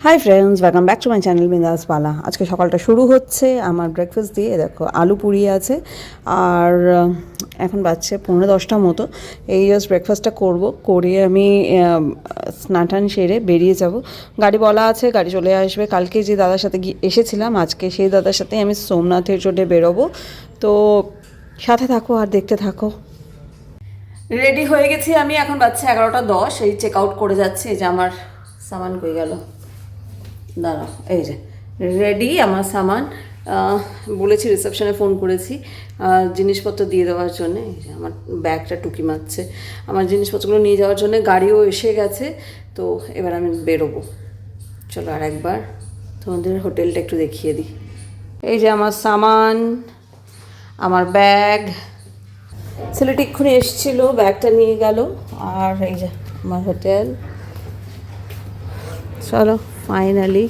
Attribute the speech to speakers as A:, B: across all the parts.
A: Hi friends, welcome back to my channel বিন্দাস পালা। আজকে সকালটা শুরু হচ্ছে আমার ব্রেকফাস্ট দিয়ে। দেখো আলু পুরি আছে আর এখন বাজছে 9:10টার মতো। এই জাস্ট ব্রেকফাস্টটা করব, করে আমি স্নান টান সেরে বেরিয়ে যাব। গাড়ি বলা আছে, গাড়ি চলে আসবে। কালকে যে দাদার সাথে এসেছিলাম, আজকে সেই দাদার সাথে আমি সোমনাথের জন্য বেরোবো। তো সাথে থাকো আর দেখতে থাকো। রেডি হয়ে গেছি আমি, এখন বাজছে 11:10। এই চেক আউট করে যাচ্ছি। এই যে আমার সামান কই গেল, দাঁড়াও, এই যে রেডি আমার সামান। বলেছি, রিসেপশনে ফোন করেছি জিনিসপত্র দিয়ে দেওয়ার জন্যে। এই যে আমার ব্যাগটা টুকি মারছে, আমার জিনিসপত্রগুলো নিয়ে যাওয়ার জন্য গাড়িও এসে গেছে। তো এবার আমি বেরোবো। চলো আর একবার তোমাদের হোটেলটা একটু দেখিয়ে দিই। এই যে আমার সামান, আমার ব্যাগ। ছেলেটি এক্ষুনি এসেছিলো, ব্যাগটা নিয়ে গেল। আর এই যে আমার হোটেল। চলো ফাইনালি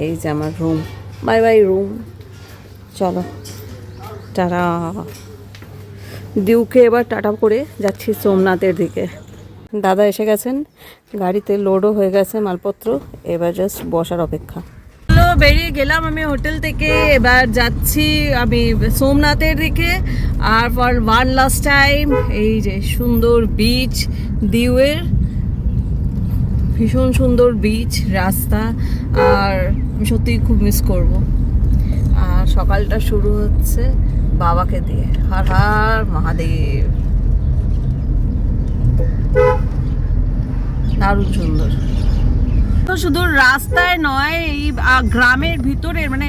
A: এই যে আমার রুম। Bye bye room. চলো টাটা। দিউকে এবার টাটা করে যাচ্ছি সোমনাথের দিকে। দাদা এসে গেছেন, গাড়িতে লোডও হয়ে গেছে মালপত্র, এবার জাস্ট বসার অপেক্ষা। চলো বেরিয়ে গেলাম আমি হোটেল থেকে, এবার যাচ্ছি আমি সোমনাথের দিকে। আর ফর ওয়ান লাস্ট টাইম এই যে সুন্দর বিচ, দিউয়ের ভীষণ সুন্দর বিচ, রাস্তা, আর আমি সত্যিই খুব মিস করব। আর সকালটা শুরু হচ্ছে বাবাকে দিয়ে। হর হর মহাদেব। দারুণ সুন্দর। তো শুধু রাস্তায় নয়, এই গ্রামের ভিতরের, মানে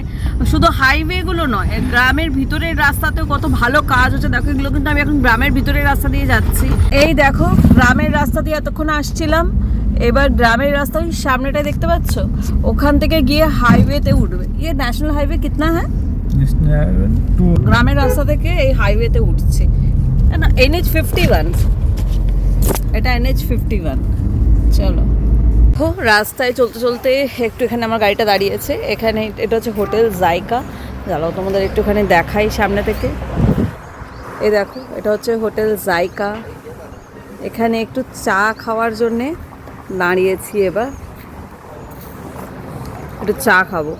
A: শুধু হাইওয়েগুলো নয়, গ্রামের ভিতরের রাস্তাতেও কত ভালো কাজ হচ্ছে। দেখো এগুলো কিন্তু আমি এখন গ্রামের ভিতরের রাস্তা দিয়ে যাচ্ছি। এই দেখো গ্রামের রাস্তা দিয়ে এতক্ষণ আসছিলাম, এবার গ্রামের রাস্তা ওই সামনেটাই দেখতে পাচ্ছ, ওখান থেকে গিয়ে হাইওয়েতে উঠবে। ইয়ে ন্যাশনাল হাইওয়ে কিতনা হ্যাঁ, গ্রামের রাস্তা থেকে এই হাইওয়েতে উঠছে না, NH51, এটা NH51। চলো রাস্তায় চলতে চলতে একটু, এখানে আমার গাড়িটা দাঁড়িয়েছে, এখানে এটা হচ্ছে হোটেল জাইকা। চলো তোমাদের একটুখানি দেখাই সামনে থেকে। এই দেখো এটা হচ্ছে হোটেল জাইকা। এখানে একটু চা খাওয়ার জন্যে দাঁড়িয়েছি, এবার একটু চা খাবো।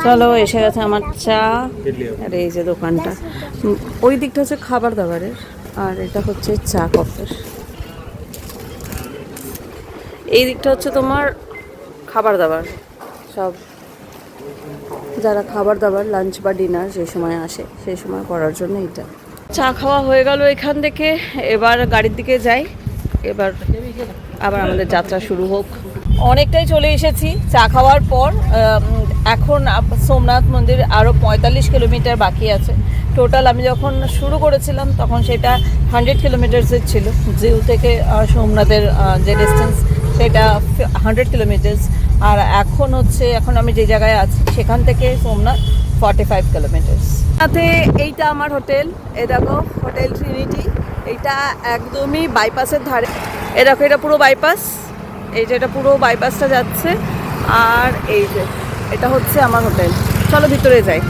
A: চলো এসে গেছে আমার চা। আর এই যে দোকানটা, ওই দিকটা হচ্ছে খাবার দাবারের, আর এটা হচ্ছে চা কফের। এই দিকটা হচ্ছে তোমার খাবার দাবার, সব যারা খাবার দাবার লাঞ্চ বা ডিনার যে সময় আসে সেই সময় করার জন্য এটা। চা খাওয়া হয়ে গেল এখান থেকে, এবার গাড়ির দিকে যাই। এবার আবার আমাদের যাত্রা শুরু হোক। অনেকটাই চলে এসেছি চা খাওয়ার পর। এখন সোমনাথ মন্দির আরও 45 কিলোমিটার বাকি আছে। টোটাল আমি যখন শুরু করেছিলাম তখন সেটা 100 কিলোমিটার্সের ছিল। জিউ থেকে সোমনাথের যে ডিস্টেন্স সেটা 100 কিলোমিটার্স। আর এখন আমি যে জায়গায় আছি সেখান থেকে সোমনাথ 45 কিলোমিটার্স। সাথে এইটা আমার হোটেল, এ দেখো হোটেল ট্রিনিটি। এইটা একদমই বাইপাসের ধারে। এ দেখো এটা পুরো বাইপাস, এই যে এটা পুরো বাইপাসটা যাচ্ছে। আর এই যে এটা হচ্ছে আমার হোটেল। চলো ভিতরে যাই।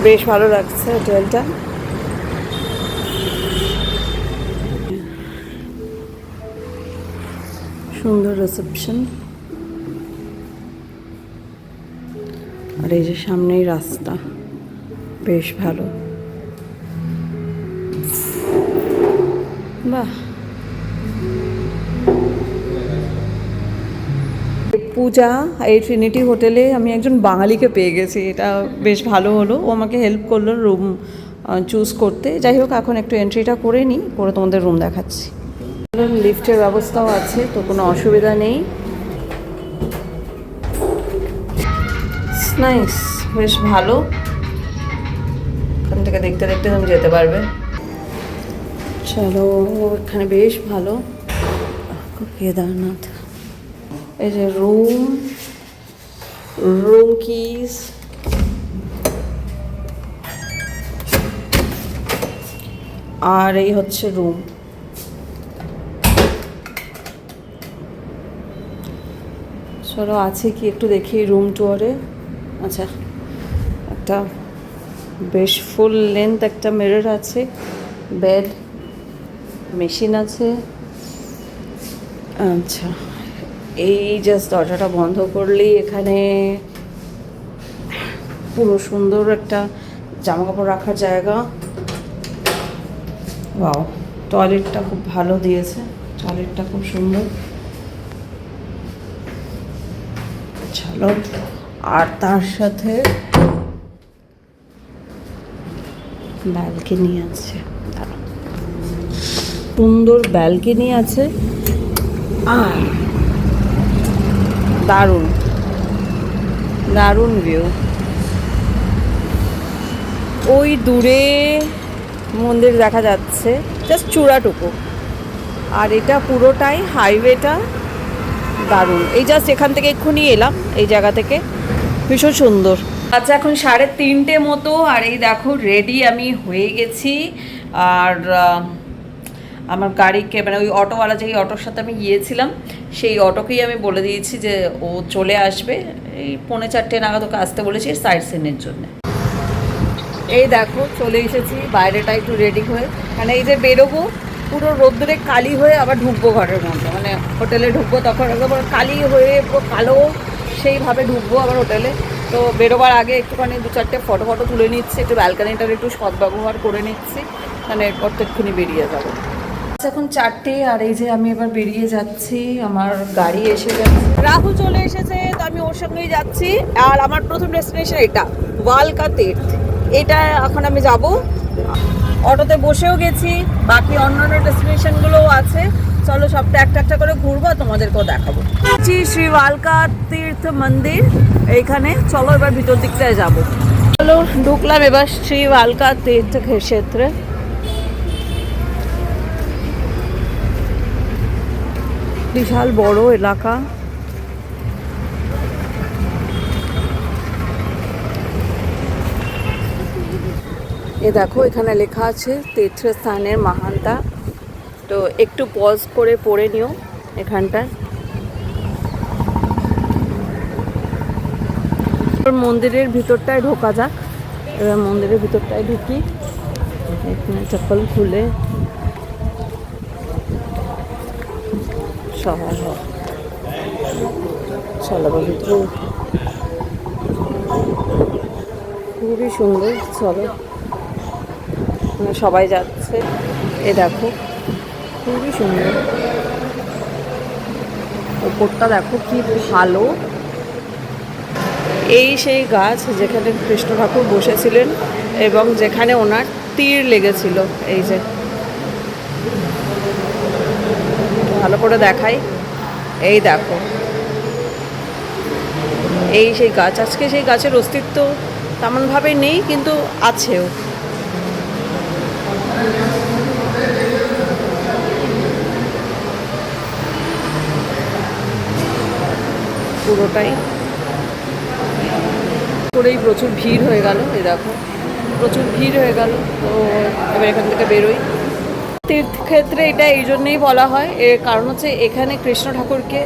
A: বেশ ভালো লাগছে হোটেলটা। সুন্দর রিসেপশন, আর এই যে সামনেই রাস্তা, বেশ ভালো। বাহ, পূজা এই ট্রিনিটি হোটেলে আমি একজন বাঙালিকে পেয়ে গেছি, এটা বেশ ভালো হলো। ও আমাকে হেল্প করলো রুম চুজ করতে। যাই হোক এখন একটু এন্ট্রিটা করে নিই, করে তোমাদের রুম দেখাচ্ছি। লিফটের ব্যবস্থাও আছে, তো কোনো অসুবিধা নেই। নাইস, বেশ ভালো। এখান থেকে দেখতে দেখতে তুমি যেতে পারবে। চলো এখানে বেশ ভালো। কেদারনাথ, এই যে রুম কিজ, আর এই হচ্ছে রুম। চলো আছে কি একটু দেখি রুম টুয়ারে। আচ্ছা, একটা বেশ ফুল লেন্থ একটা মিরর আছে, বেড, মেশিন আছে, আচ্ছা, এই জাস্ট দরজাটা বন্ধ করলেই এখানে পুরো সুন্দর একটা জামা কাপড় রাখার জায়গা। ওয়াও, টয়লেটটা খুব ভালো দিয়েছে, টয়লেটটা খুব সুন্দর। চলো, আর তার সাথে ব্যালকনি আছে, সুন্দর ব্যালকনি আছে। আর দারুণ দারুণ ভিউ। ওই দূরে মন্দির দেখা যাচ্ছে, জাস্ট চূড়াটুকু। আর এটা পুরোটাই হাইওয়েটা দারুণ। এই জাস্ট এখান থেকে এক্ষুনি এলাম, এই জায়গা থেকে, ভীষণ সুন্দর। আচ্ছা, এখন 3:30 মতো, আর এই দেখো রেডি আমি হয়ে গেছি। আর আমার গাড়িকে, মানে ওই অটোওয়ালা, যেই অটোর সাথে আমি গিয়েছিলাম সেই অটোকেই আমি বলে দিয়েছি যে ও চলে আসবে এই 3:45 নাগাদ। ওকে আসতে বলেছি সাইট সিনের জন্য। এই দেখো চলে এসেছি, বাইরেটা একটু রেডি হয়ে, মানে এই যে বেরোবো পুরো রোদ্দুরে কালি হয়ে আবার ঢুকবো ঘরের মধ্যে, মানে হোটেলে ঢুকবো তখন একদম কালি হয়ে পুরো কালো সেইভাবে ঢুকবো আবার হোটেলে। তো বেরোবার আগে একটুখানি 2-4টে ফটো তুলে নিচ্ছি, একটু ব্যালকানিটার একটু সদ্ব্যবহার করে নিচ্ছি, মানে এরপর তো এক্ষুনি বেরিয়ে যাবো। এখন 4টে, আর এই যে আমি এবার বেরিয়ে যাচ্ছি, আমার গাড়ি এসে গেছে, রাহুল চলে এসেছে, তো আমি ওর সঙ্গেই যাচ্ছি। আর আমার প্রথম ডেস্টিনেশন এটা ওয়ালকা তীর্থ, এটা এখন আমি যাব। অটোতে বসেও গেছি, বাকি অন্যান্য ডেস্টিনেশনগুলোও আছে। চলো সবটা একটা একটা করে ঘুরবো, তোমাদেরকেও দেখাবো। শ্রী ওয়ালকা তীর্থ মন্দির এইখানে, চলো এবার ভিতর দিকটায় যাবো। চলো ঢুকলাম এবার শ্রী ওয়ালকা তীর্থ ক্ষেত্রে। বিশাল বড় এলাকা। এ দেখো এখানে লেখা আছে তীর্থস্থানের মাহানতা, তো একটু পজ করে পড়ে নিও এখানটায়। মন্দিরের ভিতরটায় ঢোকা যাক, এবার মন্দিরের ভিতরটায় ঢুকি। এখানে চপ্পল খুলে চলো ভিতরে, খুবই সুন্দর। চলো, সবাই যাচ্ছে, এ দেখো খুবই সুন্দর। ওপরটা দেখো কি ভালো। এই সেই গাছ যেখানে কৃষ্ণ ঠাকুর বসেছিলেন এবং যেখানে ওনার তীর লেগেছিল। এই যে ভালো করে দেখাই, এই দেখো এই সেই গাছ। আজকে সেই গাছের অস্তিত্ব তেমনভাবে নেই, কিন্তু আছেও। পুরোটাই করেই প্রচুর ভিড় হয়ে গেল, এই দেখো প্রচুর ভিড় হয়ে গেল। তো এবার এখান থেকে বেরোই। তীর্থক্ষেত্রে এটা এই জন্যেই বলা হয়, এর কারণ হচ্ছে এখানে কৃষ্ণ ঠাকুরকে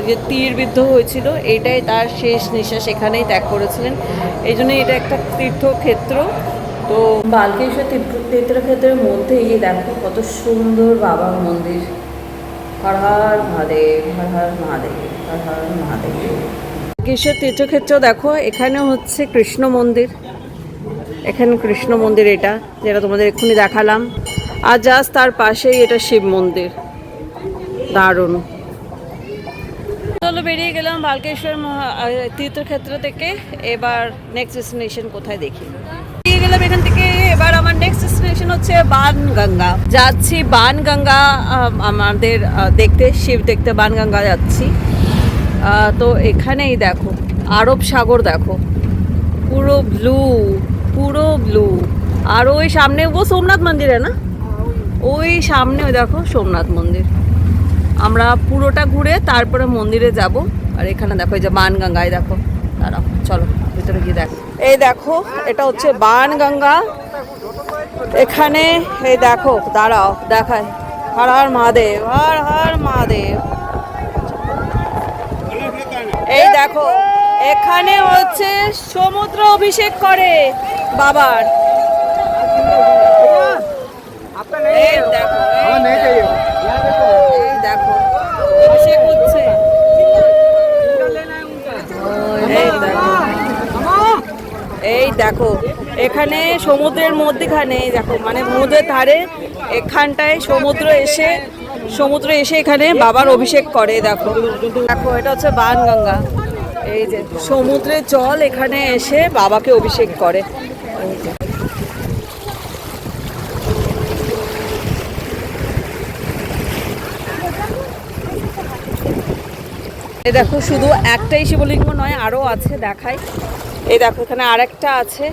A: যে তীরবিদ্ধ হয়েছিল, এটাই তার শেষ নিঃশ্বাস এখানেই ত্যাগ করেছিলেন, এই জন্যই এটা একটা তীর্থক্ষেত্র। তো বালকেশ্বর তীর্থক্ষেত্রের মধ্যে এই দেখো কত সুন্দর বাবার মন্দির। হর হর মহাদেব, হর হর মহাদেব, হর হর মহাদেব। বালকেশ্বর তীর্থক্ষেত্র দেখো, এখানে হচ্ছে কৃষ্ণ মন্দির, এখানে কৃষ্ণ মন্দির এটা যেটা তোমাদের এক্ষুনি দেখালাম। আর জাস্ট তার পাশেই এটা শিব মন্দির, দারুণ। চলো বেরিয়ে গেলাম বালকেশ্বর তীর্থক্ষেত্র থেকে। এবার নেক্সট ডেস্টিনেশন কোথায় দেখি। বেরিয়ে গেলাম এখান থেকে, এবার আমার নেক্সট ডেস্টিনেশন হচ্ছে বানগঙ্গা। যাচ্ছি বানগঙ্গা আমাদের দেখতে, শিব দেখতে বানগঙ্গা যাচ্ছি। তো এখানেই দেখো আরব সাগর, দেখো পুরো ব্লু, পুরো ব্লু। আর ওই সামনে ও সোমনাথ মন্দিরে না, ওই সামনে ওই দেখো সোমনাথ মন্দির। আমরা পুরোটা ঘুরে তারপরে মন্দিরে যাব। আর এখানে দেখো এই যে বানগঙ্গায়, দেখো দাঁড়াও চলো ভিতরে গিয়ে দেখো। এই দেখো এটা হচ্ছে বানগঙ্গা। এখানে এই দেখো, দাঁড়াও দেখায়, হর হর মহাদেব, হর হর মহাদেব। এই দেখো এখানে হচ্ছে সমুদ্র অভিষেক করে বাবার। এই দেখো দেখো এখানে সমুদ্রের মধ্যেখানে দেখো মানে সমুদ্রের ধারে এখানটায় সমুদ্র এসে এখানে বাবার অভিষেক করে। দেখো দেখো এটা হচ্ছে বাণগঙ্গা। এই যে সমুদ্রের জল এখানে এসে বাবাকে অভিষেক করে। এই দেখো শুধু একটাই শিবলিঙ্গ নয়, আরো আছে, দেখাই। এই দেখো এখানে আরেকটা আছে,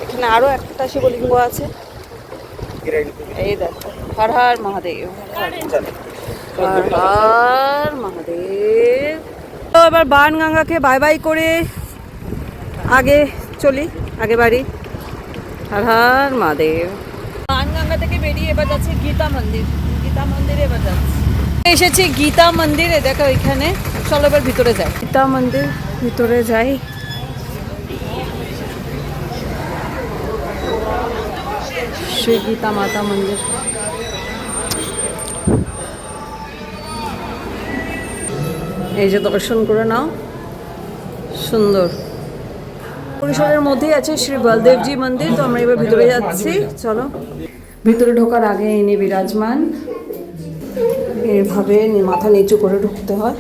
A: এখানে আরো একটা শিবলিঙ্গ আছে। এই দেখো হর হর মহাদেব, হর হর মহাদেব। তো এবার বাণগঙ্গাকে বাই বাই করে আগে চলি, আগে বাড়ি। হর হর মহাদেব। বাণগঙ্গা থেকে বেরিয়ে এবার যাচ্ছে গীতা মন্দির। গীতা মন্দিরে এবার যাচ্ছি, এসেছি গীতা মন্দিরে। দেখো এখানে, চলো এবার ভিতরে যাই। গীতা মন্দির ভিতরে যাই। শ্রী গীতা মাতা মন্দির। এই যে দর্শন করে নাও, সুন্দর। পরিসরের মধ্যেই আছে শ্রী বলদেবজি মন্দির। তো আমরা এবার ভিতরে যাচ্ছি, চলো। ভিতরে ঢোকার আগে ইনি বিরাজমান, এভাবে মাথা নিচু করে ঢুকতে হয়।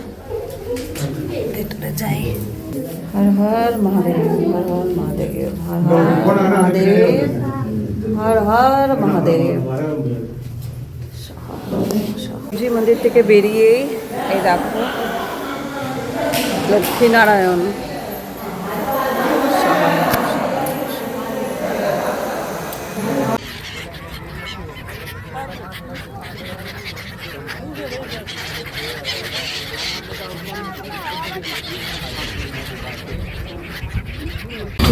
A: ভিতরে যাই। হর হর মহাদেব, হর হর মহাদেব, হর হর মহাদেব, হর হর মহাদেব। জি মন্দির থেকে বেরিয়েই এই দেখো লক্ষ্মীনারায়ণ।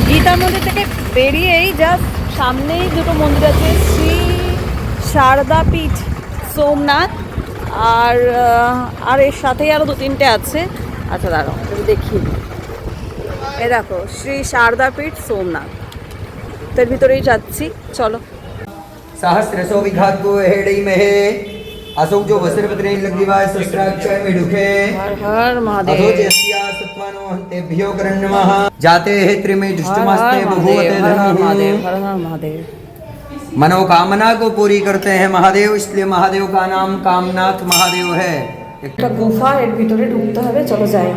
A: গীতা মন্দির থেকে বেরিয়েই জাস্ট সামনেই দুটো মন্দির আছে, শ্রী শারদা পীঠ সোমনাথ, আর এর সাথেই আরও দু তিনটে আছে। আচ্ছা দাঁড়াও দেখি। এ দেখো শ্রী শারদা পীঠ সোমনাথ, তার ভিতরেই যাচ্ছি, চলো।
B: सहस्रसो विघात को हेडई में है असोक जो वस्त्र पत्रे लग्निवाय सहस्राक्षय में दुखे
A: हर हर महादेव
B: अथो जस्या सत्मानो हंतेभ्यो करण्यमः जाते हे त्रिमे दुष्टमस्ते बहुवते धनम।
A: हर हर महादेव।
B: मनोकामना को पूरी करते हैं महादेव, इसलिए महादेव का नाम कामनाथ महादेव है।
A: একটা গুফা, এর ভিতরে ঢুকতে হবে, চলো যাই।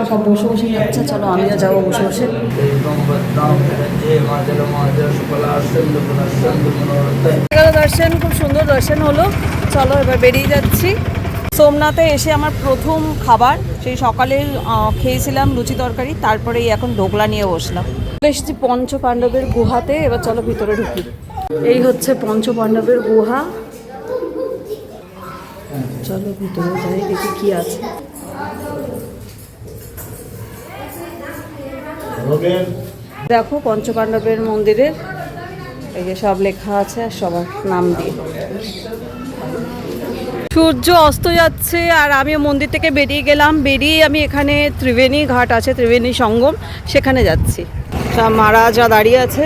A: সব বসে বসে যাচ্ছে, চলো আমিও যাবো বসে বসে। দর্শন, খুব সুন্দর দর্শন হলো। চলো এবার বেরিয়ে যাচ্ছি। সোমনাথে এসে আমার প্রথম খাবার, সেই সকালে খেয়েছিলাম লুচি তরকারি, তারপরেই এখন ঢোকলা নিয়ে বসলাম। এসেছি পঞ্চ পাণ্ডবের গুহাতে, এবার চলো ভিতরে ঢুকি। এই হচ্ছে পঞ্চ পাণ্ডবের গুহা, চলো ভিতরে যাই, দেখি কি আছে। দেখো পঞ্চপাণ্ডবের মন্দিরের এই যে সব লেখা আছে, আর সবার নাম দিয়ে। সূর্য অস্ত যাচ্ছে আর আমি মন্দির থেকে বেরিয়ে গেলাম। বেরিয়ে আমি এখানে ত্রিবেণী ঘাট আছে, ত্রিবেণী সঙ্গম, সেখানে যাচ্ছি। মহারাজা দাঁড়িয়ে আছে,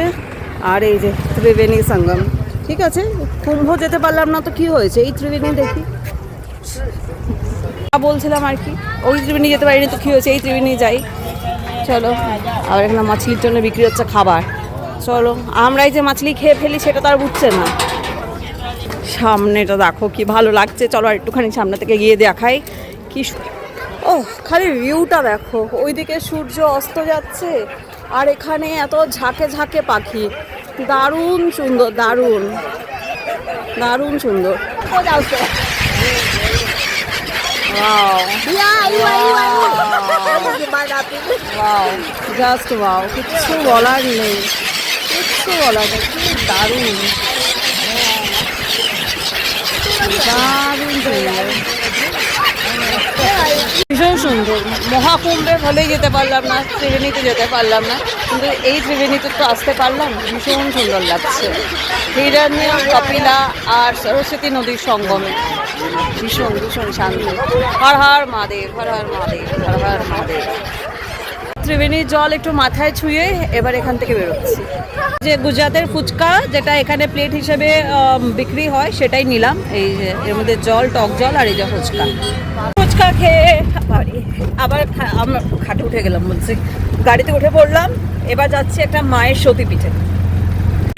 A: আর এই যে ত্রিবেণী সঙ্গম। ঠিক আছে, কুম্ভ যেতে পারলাম না তো কি হয়েছে, এই ত্রিবেণী দেখি বলছিলাম আর কি। ওই ত্রিবেণী যেতে পারিনি তো কি হয়েছে, এই ত্রিবেণী যাই, চলো। আর এখানে মাছলির জন্য বিক্রি হচ্ছে খাবার, চলো। আমরাই যে মাছলি খেয়ে ফেলি সেটা তো আর বুঝছে না। সামনেটা দেখো কি ভালো লাগছে, চলো আর একটুখানি সামনে থেকে গিয়ে দেখাই কি। ও খালি ভিউটা দেখো, ওইদিকে সূর্য অস্ত যাচ্ছে আর এখানে এত ঝাঁকে ঝাঁকে পাখি, দারুণ সুন্দর, দারুণ দারুণ সুন্দর। জাস্ট ওয়াও, কিচ্ছু বলার নেই, কিচ্ছু বলার নেই, দারুণ দারুণ ভীষণ সুন্দর। মহাকুম্ভের ফলেই যেতে পারলাম না, ত্রিবেণীতে যেতে পারলাম না, কিন্তু এই ত্রিবেণীতে তো আসতে পারলাম। ভীষণ সুন্দর লাগছে, হিরণ্য, কপিলা আর সরস্বতী নদীর সঙ্গমে। ভীষণ ভীষণ শান্তি। হর হর মহাদেব, হর হর মহাদেব, হর হর মহাদেব। ত্রিবেণীর জল একটু মাথায় ছুঁয়ে এবার এখান থেকে বেরোচ্ছি। যে গুজরাটের ফুচকা যেটা এখানে প্লেট হিসেবে বিক্রি হয় সেটাই নিলাম। এই যে এর মধ্যে জল, টক জল, আর এই যে ফুচকা। ফুচকা খেয়ে আবার আমরা খাটে উঠে গেলাম বলছি। গাড়িতে উঠে পড়লাম, এবার যাচ্ছি একটা মায়ের সতীপীঠে।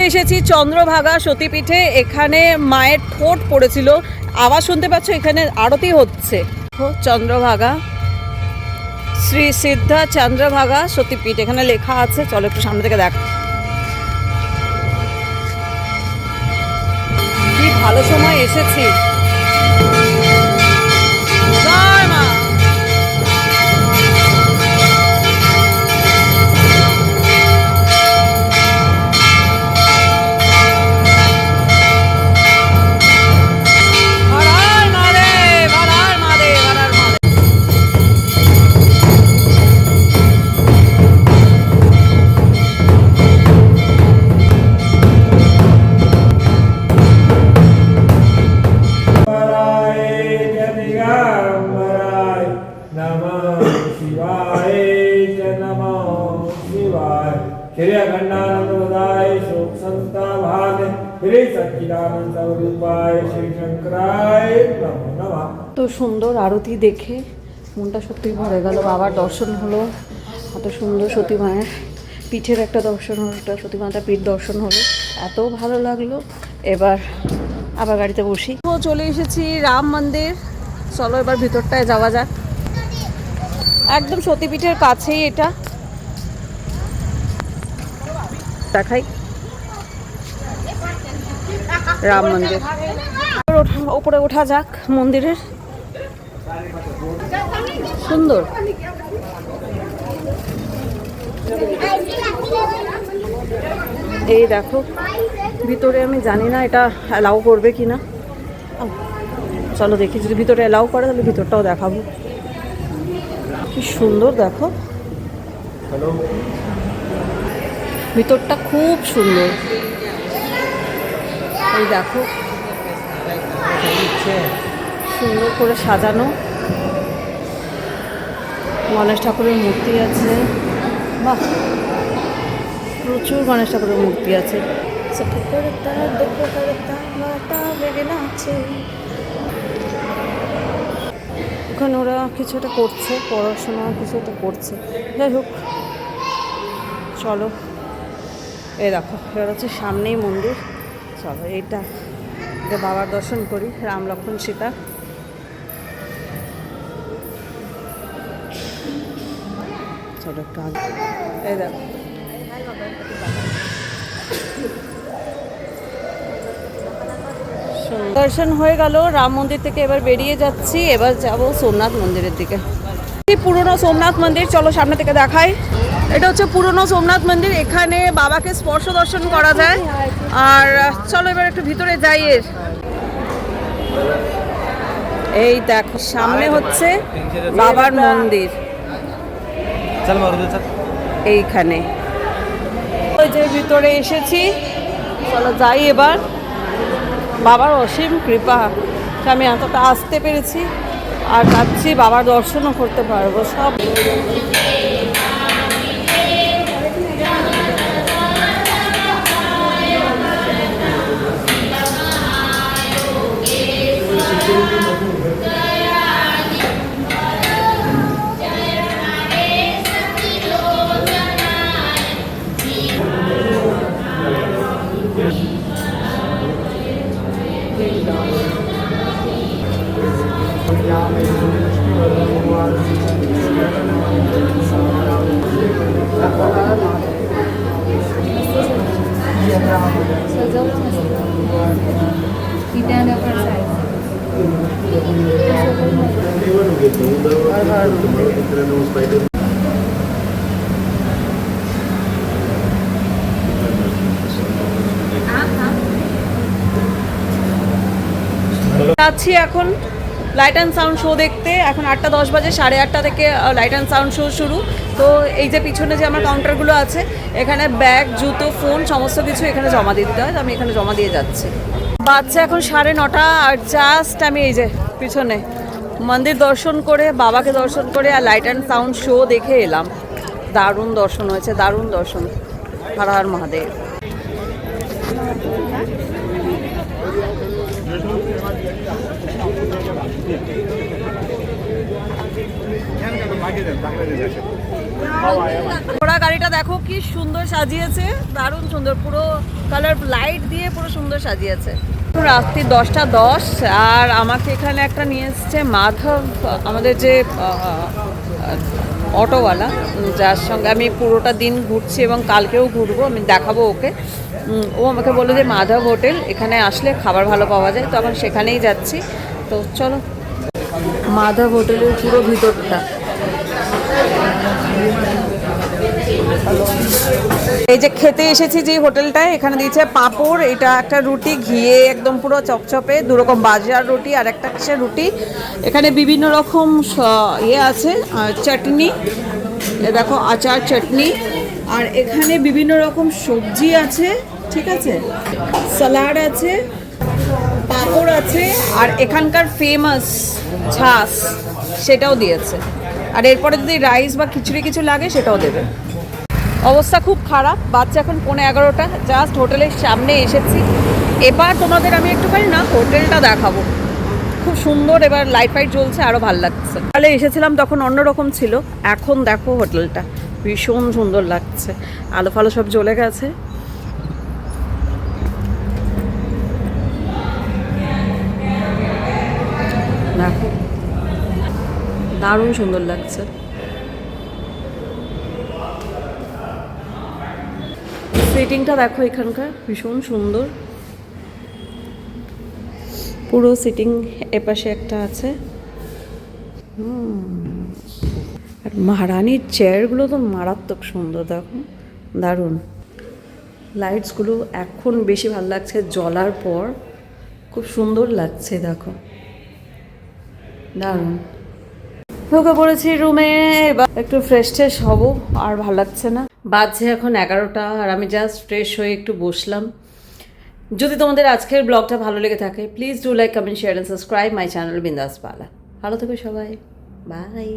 A: এসেছি চন্দ্রভাগা সতীপীঠে। এখানে মায়ের ঠোঁট পড়েছিল, আওয়াজ শুনতে পাচ্ছ, এখানে আরতি হচ্ছে। চন্দ্রভাগা শ্রী সিদ্ধা চন্দ্রভাগা সতীপীঠ এখানে লেখা আছে। চলো একটু সামনে থেকে দেখ, কি ভালো সময় এসেছি। জয় মা। হর হর মহাদেব, হর হর মহাদেব, হর হর মহাদেব।
C: खंडानंददाय शोक संता भाग श्री सच्चिदानंद स्वरूपाय श्री शंकराय नमो नमः।
A: তো সুন্দর আরতি দেখে মনটা সত্যি ভরে গেল। বাবার দর্শন হলো, এত সুন্দর সতী মায়ের পিঠের একটা দর্শন হলো, একটা সতী মাতার পিঠ দর্শন হলো, এত ভালো লাগলো। এবার আবার গাড়িতে বসি। তো চলে এসেছি রাম মন্দির, চলো এবার ভিতরটায় যাওয়া যাক। একদম সতীপীঠের কাছেই এটা, দেখাই রাম মন্দির। ওপরে ওঠা যাক মন্দিরের, সুন্দর। এই দেখো ভিতরে, আমি জানি না এটা অ্যালাউ করবে কিনা, চলো দেখি। যদি ভিতরে অ্যালাউ করে তাহলে ভিতরটাও দেখাবো। কি সুন্দর দেখো, ভিতরটা খুব সুন্দর। এই দেখো সুন্দর করে সাজানো, গণেশ ঠাকুরের মূর্তি আছে। বাহ, প্রচুর গণেশ ঠাকুরের মূর্তি আছে। ওখানে ওরা কিছু একটা করছে, পড়াশোনা কিছু একটা করছে। যাই হোক চলো, এই দেখো এবার হচ্ছে সামনেই মন্দির। চলো এটা বাবার দর্শন করি, রাম লক্ষ্মণ সীতা। চলো একটু আগে, এই দেখো দর্শন হয়ে গেল রাম মন্দির থেকে। এবার বেরিয়ে যাচ্ছি, এবার যাব সোমনাথ মন্দিরের দিকে। পুরনো সোমনাথ মন্দির, চলো সামনে থেকে দেখাই। এটা হচ্ছে পুরনো সোমনাথ মন্দির, এখানে বাবাকে স্পর্শ দর্শন করা যায়। আর চলো এবার একটু ভিতরে যাই। এই দেখো সামনে হচ্ছে বাবার মন্দির, এইখানে ওই যে ভিতরে এসেছি। চলো যাই এবার। বাবার অসীম কৃপা আমি এতটা আসতে পেরেছি, আর ভাবছি বাবার দর্শনও করতে পারবো সব। যাচ্ছি এখন লাইট অ্যান্ড সাউন্ড শো দেখতে। এখন 8:10 বাজে, 8:30 থেকে লাইট অ্যান্ড সাউন্ড শো শুরু। তো এই যে পিছনে যে আমার কাউন্টারগুলো আছে, এখানে ব্যাগ, জুতো, ফোন সমস্ত কিছু এখানে জমা দিয়ে দিতে হয়। তো আমি এখানে জমা দিয়ে যাচ্ছি। বাচ্চা এখন 9:30, আর জাস্ট আমি এই যে পিছনে মন্দির দর্শন করে, বাবাকে দর্শন করে আর লাইট অ্যান্ড সাউন্ড শো দেখে এলাম। দারুণ দর্শন হয়েছে, দারুণ দর্শন। হর হর মহাদেব। ঘোড়া গাড়িটা দেখো কি সুন্দর সাজিয়েছে, দারুণ সুন্দর, পুরো কালার লাইট দিয়ে পুরো সুন্দর সাজিয়েছে। রাত্রি 10:10 আর আমাকে এখানে একটা নিয়ে এসছে মাধব, আমাদের যে অটোওয়ালা, যার সঙ্গে আমি পুরোটা দিন ঘুরছি এবং কালকেও ঘুরবো, আমি দেখাবো ওকে। ও আমাকে বললো যে মাধব হোটেল, এখানে আসলে খাবার ভালো পাওয়া যায়, তো এখন সেখানেই যাচ্ছি। তো চলো, মাধব হোটেলের পুরো ভিতরটা। এই যে খেতে এসেছি যে হোটেলটায়, এখানে দিয়েছে পাঁপড়, এটা একটা রুটি ঘিয়ে একদম পুরো চপচপে, 2 রকম বাজার রুটি আর একটা হচ্ছে রুটি। এখানে বিভিন্ন রকম ইয়ে আছে, চাটনি, এ দেখো আচার চাটনি, আর এখানে বিভিন্ন রকম সবজি আছে, ঠিক আছে, স্যালাড আছে, পাঁপড় আছে, আর এখানকার ফেমাস ছাস সেটাও দিয়েছে। আর এরপরে যদি রাইস বা খিচুড়ি কিছু লাগে সেটাও দেবে। অবস্থা খুব খারাপ, বাচ্চা এখন 11:15, জাস্ট হোটেলের সামনে এসেছি। এবার তোমাদের আমি একটুখানি না হোটেলটা দেখাবো, খুব সুন্দর, এবার লাইট ফাইট জ্বলছে, আরও ভালো লাগছে। তাহলে এসেছিলাম তখন অন্যরকম ছিল, এখন দেখো হোটেলটা ভীষণ সুন্দর লাগছে, আলো ফালো সব জ্বলে গেছে। দেখো দারুণ সুন্দর লাগছে। সিটিংটা দেখো এখানকার ভীষণ সুন্দর, পুরো সিটিং এপাশে একটা আছে। আর মহারানীর চেয়ারগুলো তো মারাত্মক সুন্দর, দেখো দারুণ। লাইটসগুলো এখন বেশি ভালো লাগছে, জ্বলার পর খুব সুন্দর লাগছে, দেখো দারুণ। ঢুকে পড়েছি রুমে, এবার একটু ফ্রেশ ট্রেশ হবো, আর ভালো লাগছে না। বাজছে এখন 11টা, আর আমি জাস্ট ফ্রেশ হয়ে একটু বসলাম। যদি তোমাদের আজকের ব্লগটা ভালো লেগে থাকে, please do like, comment, share and subscribe my channel বিন্দাস পালা। ভালো থেকো সবাই, বাই।